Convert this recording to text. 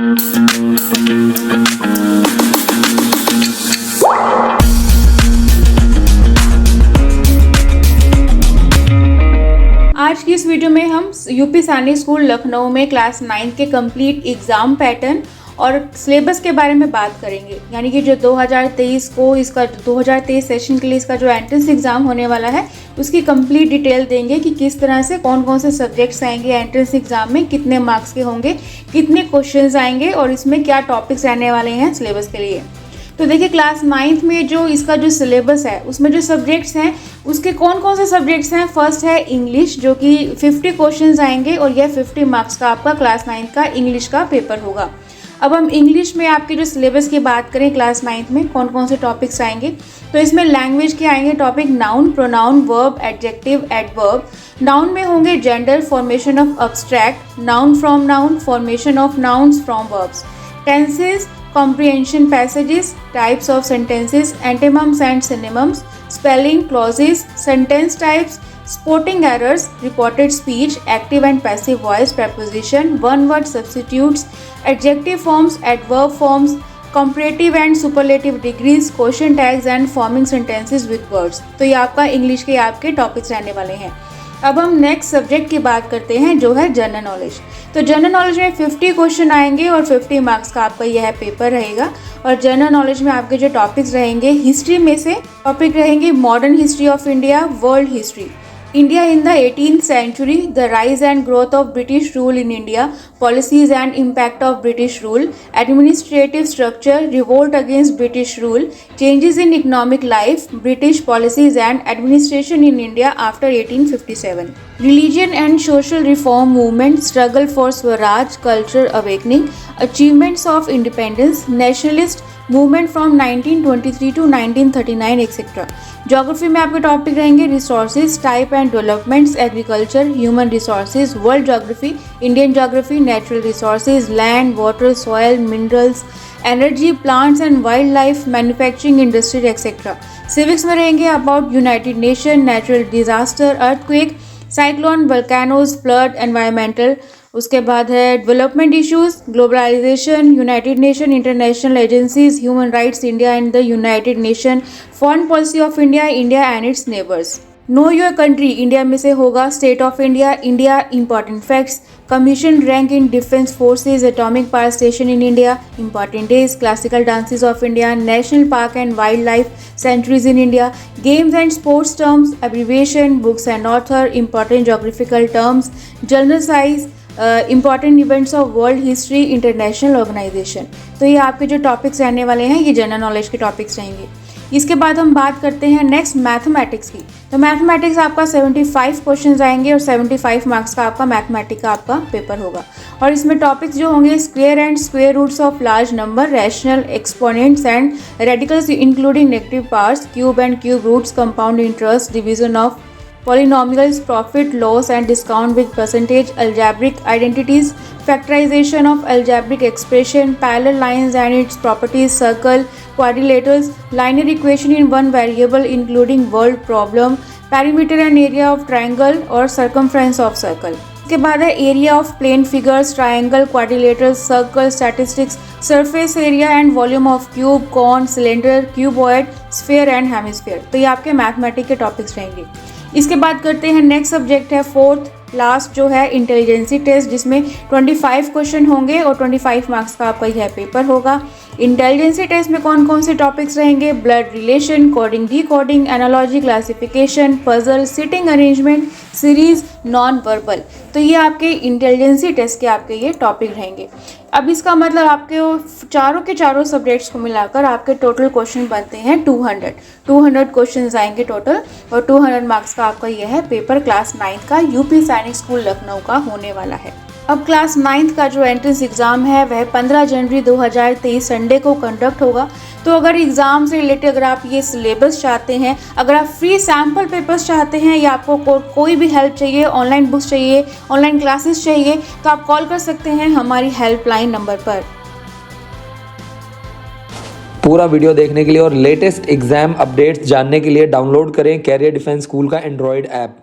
आज की इस वीडियो में हम यूपी सैनिक स्कूल लखनऊ में क्लास 9 के कंप्लीट एग्ज़ाम पैटर्न और सिलेबस के बारे में बात करेंगे। यानी कि जो 2023 को इसका 2023 सेशन के लिए इसका जो एंट्रेंस एग्ज़ाम होने वाला है उसकी कंप्लीट डिटेल देंगे कि किस तरह से कौन कौन से सब्जेक्ट्स आएंगे एंट्रेंस एग्ज़ाम में, कितने मार्क्स के होंगे, कितने क्वेश्चंस आएंगे और इसमें क्या टॉपिक्स रहने वाले हैं सिलेबस के लिए। तो देखिए क्लास 9th में जो इसका जो सिलेबस है उसमें जो सब्जेक्ट्स हैं उसके कौन कौन से सब्जेक्ट्स हैं। फर्स्ट है इंग्लिश, जो कि 50 क्वेश्चंस आएंगे और यह 50 मार्क्स का आपका क्लास 9th का इंग्लिश का पेपर होगा। अब हम इंग्लिश में आपके जो सिलेबस की बात करें क्लास 9th में कौन कौन से टॉपिक्स आएंगे, तो इसमें लैंग्वेज के आएंगे topic noun, pronoun, verb, adjective, adverb. Noun में होंगे gender, formation of abstract, noun from noun, formation of nouns from verbs, tenses, comprehension passages, types of sentences, antonyms and synonyms, spelling, clauses, sentence types, spotting errors, reported speech, active and passive voice, preposition, one word substitutes, adjective forms, adverb forms, comparative and superlative degrees, question tags and forming sentences with words। तो ये आपका English के आपके topics रहने वाले हैं। अब हम नेक्स्ट सब्जेक्ट की बात करते हैं जो है जनरल नॉलेज। तो जनरल नॉलेज में 50 क्वेश्चन आएंगे और 50 मार्क्स का आपका यह पेपर रहेगा। और जनरल नॉलेज में आपके जो टॉपिक्स रहेंगे, हिस्ट्री में से टॉपिक रहेंगे modern history of India, world history, India in the 18th century, the rise and growth of British rule in India, policies and impact of British rule, administrative structure, revolt against British rule, changes in economic life, British policies and administration in India after 1857. Religion and social reform movement, struggle for Swaraj, cultural awakening, achievements of independence, nationalist movement from 1923 to 1939 etcetera. Geography में आपके topic रहेंगे resources, type and developments, agriculture, human resources, world geography, Indian geography, natural resources, land, water, soil, minerals, energy, plants and wild life, manufacturing industry etcetera. Civics में रहेंगे about United Nation, natural disaster, earthquake, cyclone, volcanoes, flood, environmental. उसके बाद है development issues, globalisation, United Nation, international agencies, human rights, India and the United nation, foreign policy of India, India and its neighbours. Know your country, India में से होगा state of India, India, important facts, commission rank in defence forces, atomic power station in India, important days, classical dances of India, national park and wild life sanctuaries in India, games and sports terms, abbreviation, books and author, important geographical terms, general साइज, important events of world history, international organisation. तो ये आपके जो topics रहने वाले हैं ये general knowledge के टॉपिक्स रहेंगे। इसके बाद हम बात करते हैं नेक्स्ट मैथमेटिक्स की। तो मैथमेटिक्स आपका 75 क्वेश्चंस आएंगे और 75 मार्क्स का आपका मैथमेटिक्स का आपका पेपर होगा। और इसमें टॉपिक्स जो होंगे square and square roots of large number, rational exponents and radicals including negative parts, cube and cube roots, compound interest, division of polynomials, profit, loss and discount with percentage, algebraic identities, factorization of algebraic expression, parallel lines and its properties, circle, quadrilaterals, linear equation in one variable including world problem, perimeter and area of triangle or circumference of circle। इसके बाद है area of plane figures, triangle, quadrilateral, circle, statistics, surface area and volume of cube, cone, cylinder, cuboid, sphere and hemisphere. तो ये आपके mathematics के topics रहेंगे। इसके बाद करते हैं नेक्स्ट सब्जेक्ट है फोर्थ लास्ट जो है इंटेलिजेंसी टेस्ट, जिसमें 25 क्वेश्चन होंगे और 25 मार्क्स का आपका यह पेपर होगा। इंटेलिजेंसी टेस्ट में कौन कौन से टॉपिक्स रहेंगे, blood relation, coding, decoding, analogy, classification, puzzle, sitting arrangement, series, non verbal. तो ये आपके इंटेलिजेंसी टेस्ट के आपके ये टॉपिक रहेंगे। अब इसका मतलब आपके चारों के चारों सब्जेक्ट्स को मिलाकर आपके टोटल क्वेश्चन बनते हैं 200 क्वेश्चन आएंगे टोटल और 200 मार्क्स का आपका यह है पेपर क्लास 9 का यूपी सैनिक स्कूल लखनऊ का होने वाला है। अब क्लास 9 का जो एंट्रेंस एग्ज़ाम है वह 15 जनवरी 2023 संडे को कंडक्ट होगा। तो अगर एग्ज़ाम से रिलेटेड अगर आप ये सिलेबस चाहते हैं, अगर आप फ्री सैम्पल पेपर्स चाहते हैं या आपको कोई भी हेल्प चाहिए, ऑनलाइन बुक्स चाहिए, ऑनलाइन क्लासेस चाहिए, तो आप कॉल कर सकते हैं हमारी हेल्पलाइन नंबर पर। पूरा वीडियो देखने के लिए और लेटेस्ट एग्जाम अपडेट्स जानने के लिए डाउनलोड करें कैरियर डिफेंस स्कूल का एंड्रॉयड ऐप।